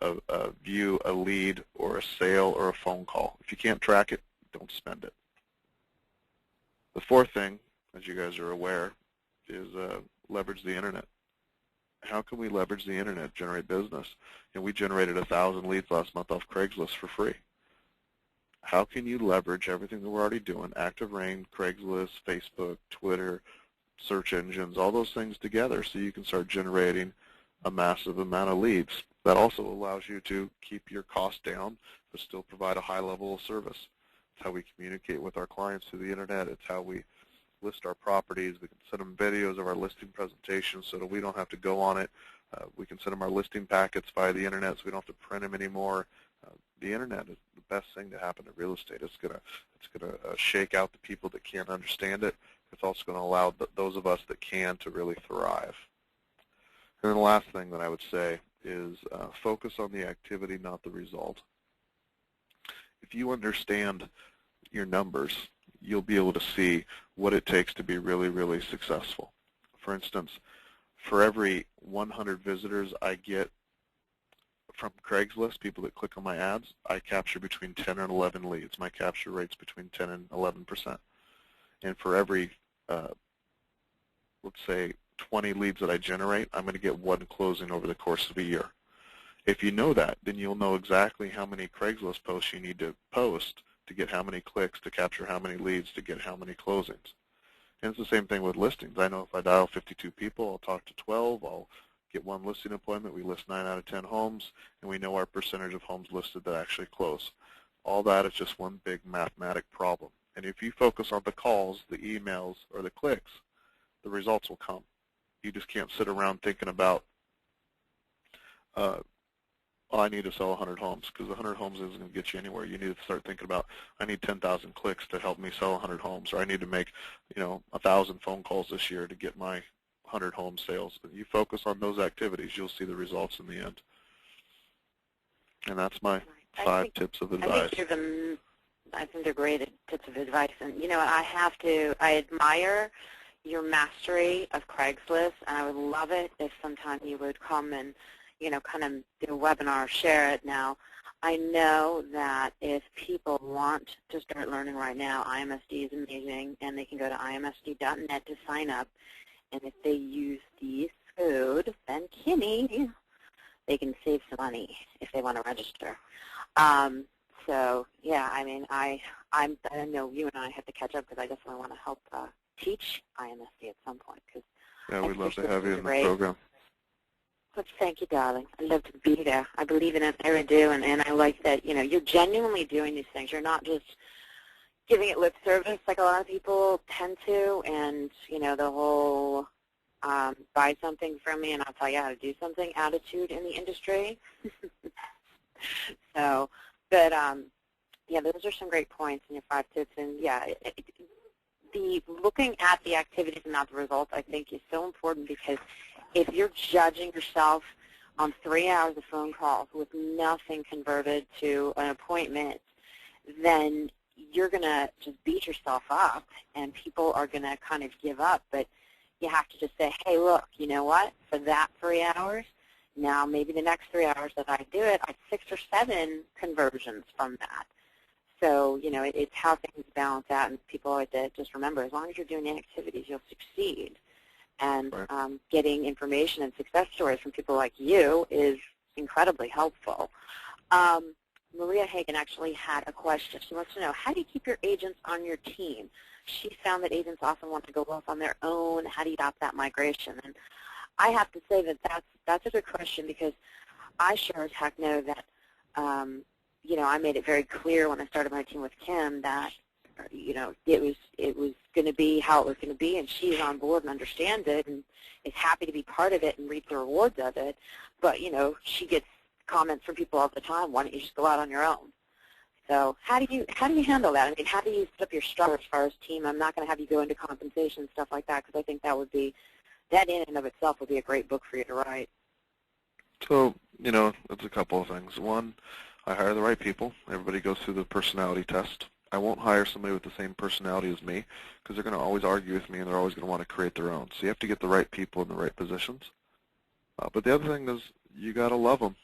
a view, a lead, or a sale, or a phone call. If you can't track it, don't spend it. The fourth thing, as you guys are aware, is leverage the internet. How can we leverage the internet to generate business? And we generated 1,000 leads last month off Craigslist for free. how can you leverage everything that we're already doing, Active Rain, Craigslist, Facebook, Twitter, search engines, all those things together so you can start generating a massive amount of leads. That also allows you to keep your costs down but still provide a high level of service. It's how we communicate with our clients through the internet. It's how we list our properties. We can send them videos of our listing presentations so that we don't have to go on it. We can send them our listing packets via the internet so we don't have to print them anymore. The internet is the best thing to happen to real estate. It's gonna shake out the people that can't understand it. It's also going to allow those of us that can to really thrive. And then the last thing that I would say is focus on the activity, not the result. If you understand your numbers, you'll be able to see what it takes to be really, really successful. For instance, for every 100 visitors I get from Craigslist, people that click on my ads, I capture between 10 and 11 leads. My capture rate's between 10 and 11%. And for every, let's say, 20 leads that I generate, I'm going to get one closing over the course of a year. If you know that, then you'll know exactly how many Craigslist posts you need to post to get how many clicks, to capture how many leads, to get how many closings. And it's the same thing with listings. I know if I dial 52 people, I'll talk to 12, I'll get one listing appointment, we list 9 out of 10 homes, and we know our percentage of homes listed that actually close. All that is just one big mathematic problem. And if you focus on the calls, the emails, or the clicks, the results will come. You just can't sit around thinking about, I need to sell 100 homes, because 100 homes isn't going to get you anywhere. You need to start thinking about, I need 10,000 clicks to help me sell 100 homes, or I need to make, 1,000 phone calls this year to get my 100 home sales. But you focus on those activities, you'll see the results in the end. And that's my 5 tips of advice. I think they're great tips of advice. And, I admire your mastery of Craigslist, and I would love it if sometime you would come and, kind of do a webinar, share it now. I know that if people want to start learning right now, IMSD is amazing, and they can go to imsd.net to sign up. And if they use the code, then Kinney, they can save some money if they want to register. So, yeah, I know you and I have to catch up because I definitely want to help teach IMSD at some point. Yeah, we'd love to have you in the program. Well, thank you, darling. I'd love to be there. I believe in it. I really do. And I like that, you're genuinely doing these things. You're not just giving it lip service like a lot of people tend to, and, the whole buy something from me and I'll tell you how to do something attitude in the industry. So, but, yeah, those are some great points in your 5 tips. And, yeah, the looking at the activities and not the results, I think, is so important, because if you're judging yourself on 3 hours of phone calls with nothing converted to an appointment, then you're going to just beat yourself up, and people are going to kind of give up. But you have to just say, hey, look, you know what? For that 3 hours, now maybe the next 3 hours that I do it, I have 6 or 7 conversions from that. So, it's how things balance out, and people always just remember, as long as you're doing the activities, you'll succeed. And getting information and success stories from people like you is incredibly helpful. Maria Hagen actually had a question. She wants to know, how do you keep your agents on your team? She found that agents often want to go off on their own. How do you stop that migration? And I have to say that that's a good question, because I sure as heck know that, I made it very clear when I started my team with Kim that, it was going to be how it was going to be, and she's on board and understands it and is happy to be part of it and reap the rewards of it. But, she gets comments from people all the time, why don't you just go out on your own? So how do you handle that? I mean, how do you set up your structure as far as team? I'm not going to have you go into compensation and stuff like that, because I think that in and of itself would be a great book for you to write. So, it's a couple of things. One, I hire the right people. Everybody goes through the personality test. I won't hire somebody with the same personality as me, because they're going to always argue with me, and they're always going to want to create their own. So you have to get the right people in the right positions. But the other thing is, you got to love them.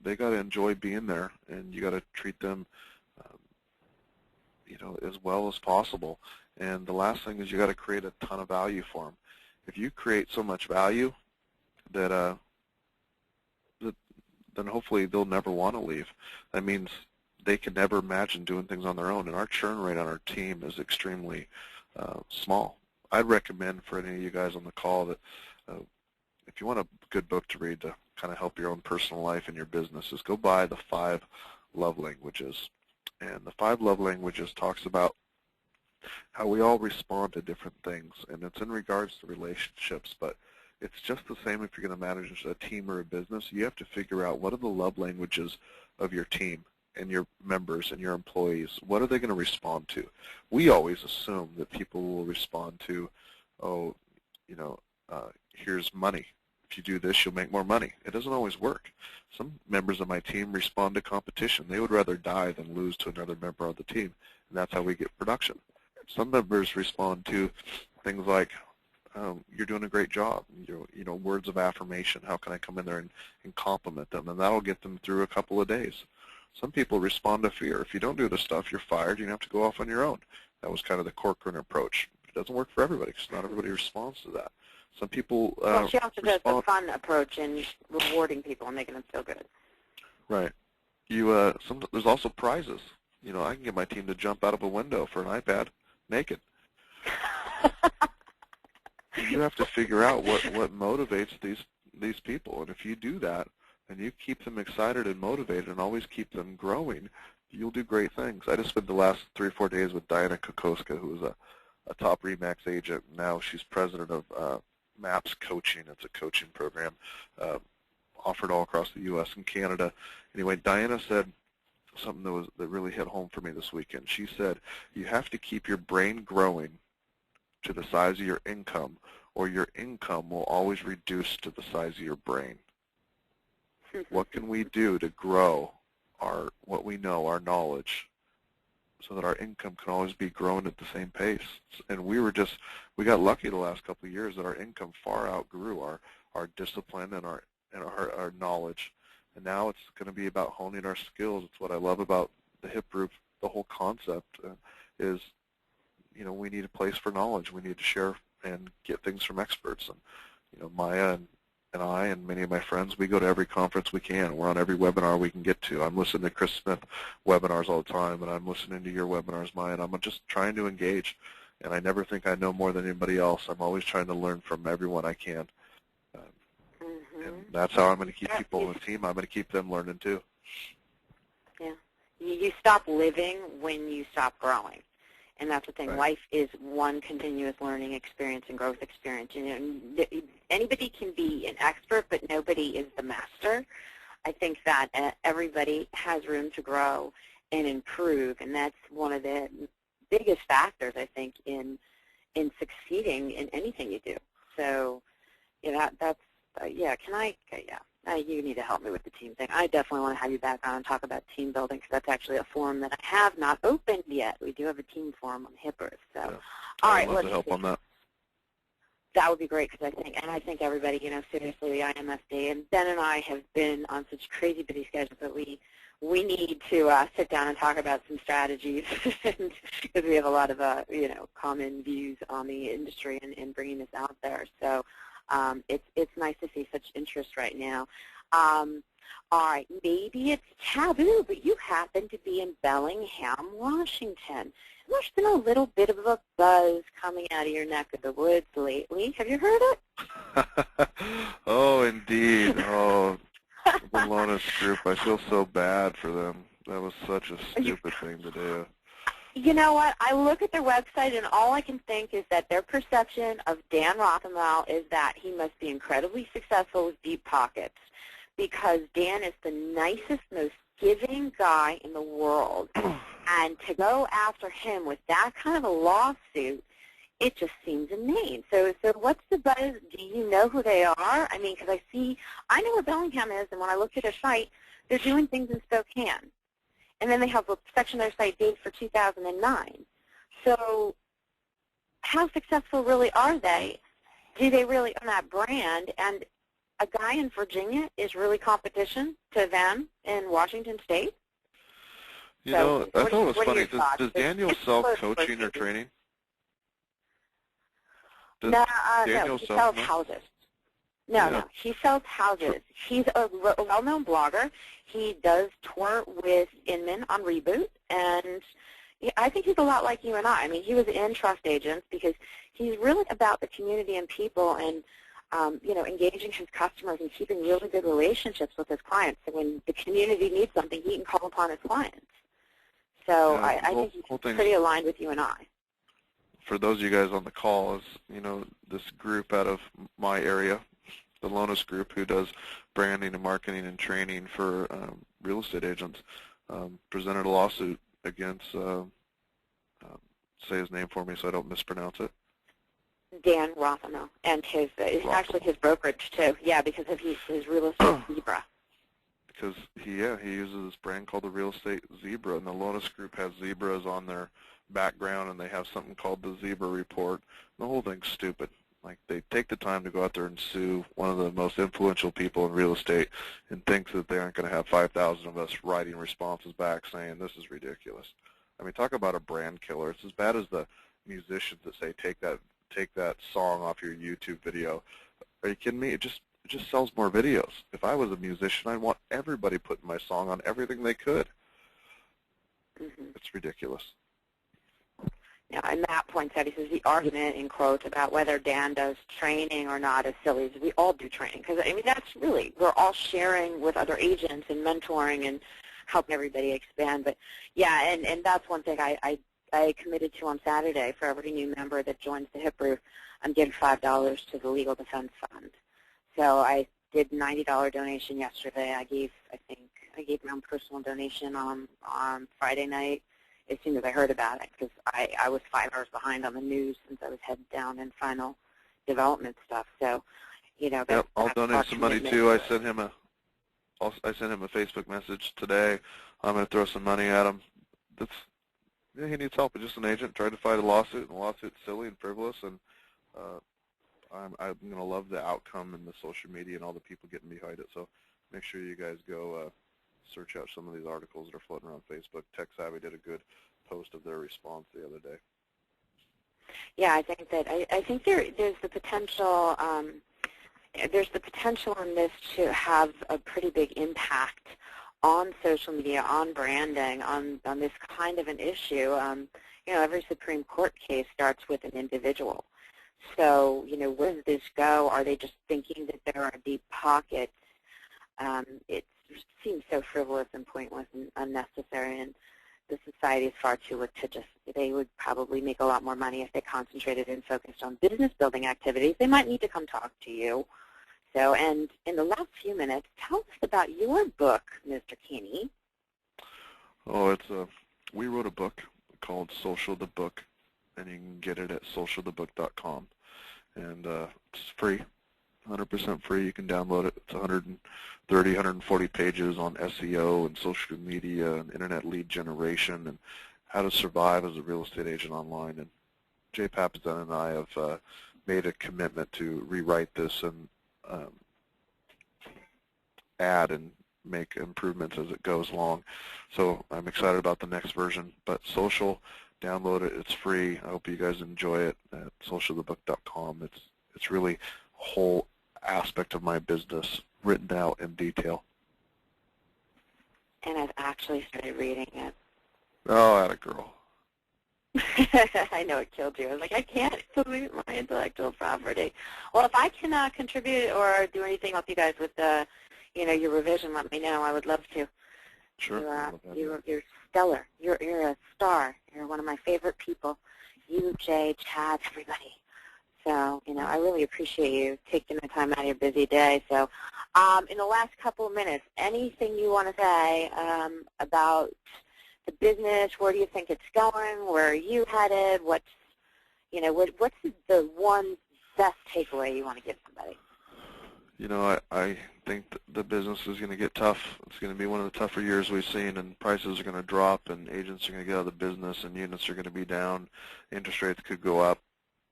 They got to enjoy being there, and you got to treat them, as well as possible. And the last thing is, you got to create a ton of value for them. If you create so much value that then hopefully they'll never want to leave. That means they could never imagine doing things on their own. And our churn rate on our team is extremely small. I'd recommend for any of you guys on the call that if you want a good book to read to kind of help your own personal life and your business, is go buy The 5 Love Languages. And The 5 Love Languages talks about how we all respond to different things, and it's in regards to relationships, but it's just the same if you're going to manage a team or a business. You have to figure out what are the love languages of your team and your members and your employees. What are they going to respond to? We always assume that people will respond to, oh, here's money. If you do this, you'll make more money. It doesn't always work. Some members of my team respond to competition. They would rather die than lose to another member of the team, and that's how we get production. Some members respond to things like, you're doing a great job, words of affirmation. How can I come in there and compliment them? And that'll get them through a couple of days. Some people respond to fear. If you don't do the stuff, you're fired. You have to go off on your own. That was kind of the Corcoran approach. It doesn't work for everybody because not everybody responds to that. Some people well, she also does the fun approach in rewarding people and making them feel good. Right. There's also prizes. I can get my team to jump out of a window for an iPad naked. You have to figure out what motivates these people, and if you do that and you keep them excited and motivated and always keep them growing, you'll do great things. I just spent the last 3 or 4 days with Diana Kokoska, who is a top RE/MAX agent. Now she's president of MAPS Coaching. It's a coaching program offered all across the U.S. and Canada. Anyway, Diana said something that really hit home for me this weekend. She said, you have to keep your brain growing to the size of your income, or your income will always reduce to the size of your brain. What can we do to grow what we know, our knowledge, so that our income can always be growing at the same pace? And we got lucky the last couple of years that our income far outgrew our discipline and our knowledge. And now it's going to be about honing our skills. It's what I love about the HIP group. The whole concept is, we need a place for knowledge. We need to share and get things from experts. And Maya and I and many of my friends, we go to every conference we can. We're on every webinar we can get to. I'm listening to Chris Smith webinars all the time, and I'm listening to your webinars, Maya, and I'm just trying to engage. And I never think I know more than anybody else. I'm always trying to learn from everyone I can. And that's how I'm going to keep people on the team. I'm going to keep them learning too. Yeah. You stop living when you stop growing. And that's the thing. Right. Life is one continuous learning experience and growth experience. Anybody can be an expert, but nobody is the master. I think that everybody has room to grow and improve, and that's one of the biggest factors, I think, in succeeding in anything you do. So, you need to help me with the team thing. I definitely want to have you back on and talk about team building, because that's actually a forum that I have not opened yet. We do have a team forum on HIPPers. So, yeah. all right, I'd love to help on that. That would be great, because I think everybody, seriously, the IMSD, and Ben and I have been on such crazy busy schedules that we need to sit down and talk about some strategies, because we have a lot of common views on the industry and bringing this out there. So it's nice to see such interest right now. All right, maybe it's taboo, but you happen to be in Bellingham, Washington. There's been a little bit of a buzz coming out of your neck of the woods lately. Have you heard it? Oh, indeed. Oh, the Lonas group. I feel so bad for them. That was such a stupid thing to do. You know what? I look at their website, and all I can think is that their perception of Dan Rothenwald is that he must be incredibly successful with deep pockets, because Dan is the nicest, most giving guy in the world. And to go after him with that kind of a lawsuit, it just seems inane. So what's the buzz? Do you know who they are? I mean, because I know where Bellingham is, and when I looked at their site, they're doing things in Spokane. And then they have a section of their site dated for 2009. So how successful really are they? Do they really own that brand? And a guy in Virginia is really competition to them in Washington State? I thought it was funny. Does Daniel sell coaching or training? No, he sells houses. No, Yeah. no. He sells houses. He's a well-known blogger. He does tour with Inman on Reboot, and I think he's a lot like you and I. I mean, he was in Trust Agents because he's really about the community and people and, engaging his customers and keeping really good relationships with his clients. So when the community needs something, he can call upon his clients. So Yeah, I think he's pretty aligned with you and I. For those of you guys on the call, is this group out of my area, the Lonas Group, who does branding and marketing and training for real estate agents, presented a lawsuit against, say his name for me so I don't mispronounce it. Dan Rothamo, and it's actually his brokerage too. Yeah, because of his real estate Zebra. Because he uses this brand called the Real Estate Zebra, and the Lonas Group has zebras on their background, and they have something called the Zebra Report. And the whole thing's stupid. Like, they take the time to go out there and sue one of the most influential people in real estate and think that they aren't going to have 5,000 of us writing responses back saying this is ridiculous. I mean, talk about a brand killer. It's as bad as the musicians that say take that song off your YouTube video. Are you kidding me? It just sells more videos. If I was a musician, I'd want everybody putting my song on everything they could. Mm-hmm. It's ridiculous. Yeah, and Matt points out, he says the argument, in quotes, about whether Dan does training or not is silly. We all do training because, I mean, that's really, we're all sharing with other agents and mentoring and helping everybody expand. But, yeah, and that's one thing I committed to on Saturday for every new member that joins the Hip Roof. I'm giving $5 to the Legal Defense Fund. So I did $90 donation yesterday. I gave my own personal donation on Friday night as soon as I heard about it, because I was 5 hours behind on the news since I was headed down in final development stuff. So, Yep, I'll donate some money too. I sent him a Facebook message today. I'm going to throw some money at him. He needs help. He's just an agent trying to fight a lawsuit, and the lawsuit's silly and frivolous, and I'm going to love the outcome and the social media and all the people getting behind it. So make sure you guys go search out some of these articles that are floating around Facebook. Tech Savvy did a good post of their response the other day. Yeah, I think that I think there's the potential in this to have a pretty big impact on social media, on branding, on this kind of an issue. Every Supreme Court case starts with an individual. So, where does this go? Are they just thinking that there are deep pockets? It seems so frivolous and pointless and unnecessary, and the society is far too litigious. They would probably make a lot more money if they concentrated and focused on business building activities. They might need to come talk to you. So, and in the last few minutes, tell us about your book, Mr. Kinney. Oh, we wrote a book called Social the Book, and you can get it at socialthebook.com. And it's free, 100% free. You can download it. It's 130, 140 pages on SEO and social media and internet lead generation and how to survive as a real estate agent online. And Jay Papasan and I have made a commitment to rewrite this and add and make improvements as it goes along. So I'm excited about the next version. But Social, download it. It's free. I hope you guys enjoy it at socialthebook.com. It's really a whole aspect of my business written out in detail. And I've actually started reading it. Oh, atta girl. I know it killed you. I was like, I can't delete my intellectual property. Well, if I can contribute or do anything, help you guys with your revision, let me know. I would love to. Sure. You're stellar. You're a star. You're one of my favorite people. You, Jay, Chad, everybody. So, I really appreciate you taking the time out of your busy day. So, in the last couple of minutes, anything you want to say about the business? Where do you think it's going? Where are you headed? What's the one best takeaway you want to give somebody? I think the business is going to get tough. It's going to be one of the tougher years we've seen, and prices are going to drop, and agents are going to get out of the business, and units are going to be down. Interest rates could go up,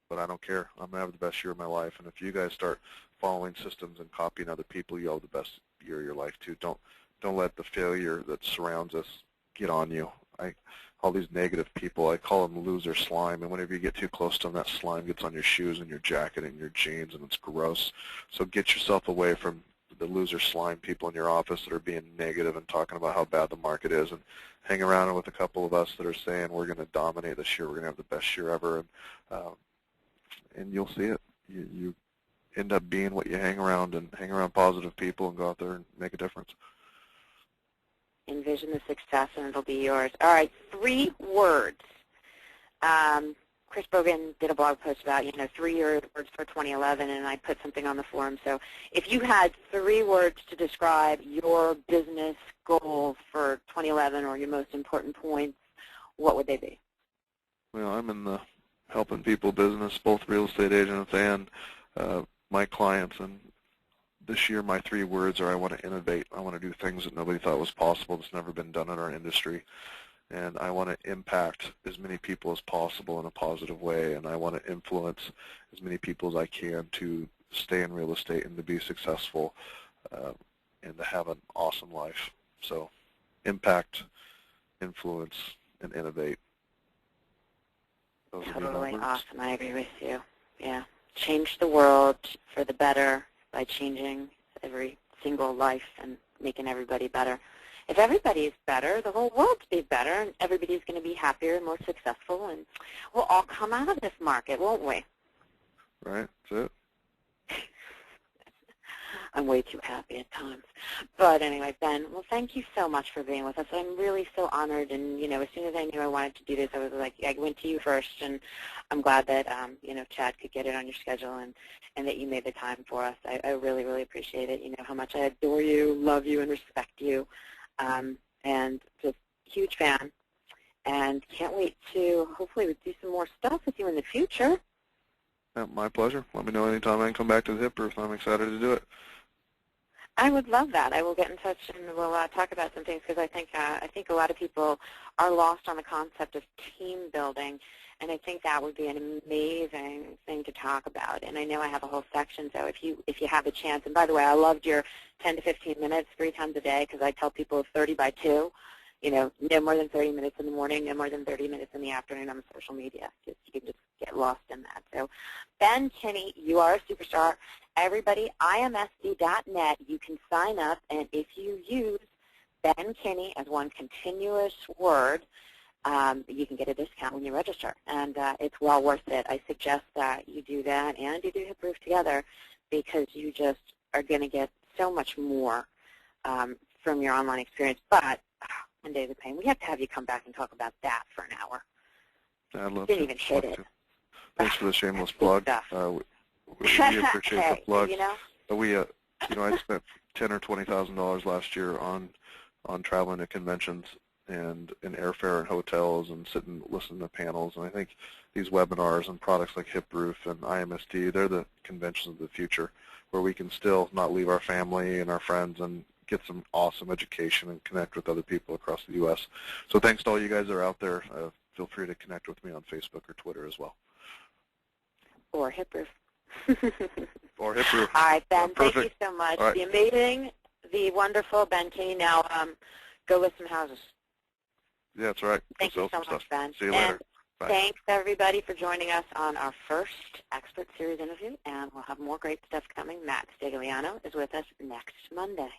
but I don't care. I'm going to have the best year of my life, and if you guys start following systems and copying other people, you'll have the best year of your life too. Don't let the failure that surrounds us get on you. all these negative people, I call them loser slime, and whenever you get too close to them, that slime gets on your shoes and your jacket and your jeans, and it's gross. So get yourself away from the loser slime people in your office that are being negative and talking about how bad the market is, and hang around with a couple of us that are saying we're going to dominate this year, we're going to have the best year ever, and you'll see it. You end up being what you hang around, and hang around positive people and go out there and make a difference. Envision the success, and it'll be yours. All right, 3 words. Chris Brogan did a blog post about, 3 words for 2011, and I put something on the forum. So if you had 3 words to describe your business goals for 2011 or your most important points, what would they be? Well, I'm in the helping people business, both real estate agents and my clients, and this year my 3 words are I want to innovate. I want to do things that nobody thought was possible, that's never been done in our industry. And I want to impact as many people as possible in a positive way, and I want to influence as many people as I can to stay in real estate and to be successful and to have an awesome life. So impact, influence, and innovate. Those Totally awesome. I agree with you. Yeah. Change the world for the better by changing every single life and making everybody better. If everybody's better, the whole world's be better, and everybody's going to be happier and more successful, and we'll all come out of this market, won't we? Right. That's it. I'm way too happy at times. But anyway, Ben, well, thank you so much for being with us. I'm really so honored, and, as soon as I knew I wanted to do this, I was like, I went to you first, and I'm glad that, Chad could get it on your schedule and that you made the time for us. I really, really appreciate it. You know how much I adore you, love you, and respect you, and just huge fan, and can't wait to hopefully do some more stuff with you in the future. Yeah, my pleasure. Let me know anytime I can come back to the Hip Roof. I'm excited to do it. I would love that. I will get in touch and we'll talk about some things, because I think a lot of people are lost on the concept of team building, and I think that would be an amazing thing to talk about. And I know I have a whole section, so if you have a chance, and by the way, I loved your 10 to 15 minutes 3 times a day, because I tell people 30 by 2. No more than 30 minutes in the morning, no more than 30 minutes in the afternoon on social media. You can just get lost in that. So, Ben Kinney, you are a superstar. Everybody, imsd.net, you can sign up, and if you use Ben Kinney as one continuous word, you can get a discount when you register, and it's well worth it. I suggest that you do that and you do Hip Roof together, because you just are going to get so much more from your online experience. But Mondays of Pain, we have to have you come back and talk about that for an hour. I'd love Didn't to. even hit it. Thanks for the shameless plug. We appreciate hey, the plug. I spent $10,000 or $20,000 last year on traveling to conventions and in airfare and hotels and sitting listening to panels. And I think these webinars and products like Hip Roof and IMSD, they're the conventions of the future, where we can still not leave our family and our friends and get some awesome education and connect with other people across the U.S. So thanks to all you guys that are out there. Feel free to connect with me on Facebook or Twitter as well. Or Hip Roof. Or Hip Roof. All right, Ben, thank perfect. you so much. Right. The amazing, the wonderful Ben Kinney. Now, go list some houses. Yeah, that's right. Thank you so much, Ben. See you later. Bye. Thanks, everybody, for joining us on our first Expert Series interview, and we'll have more great stuff coming. Matt Stigliano is with us next Monday.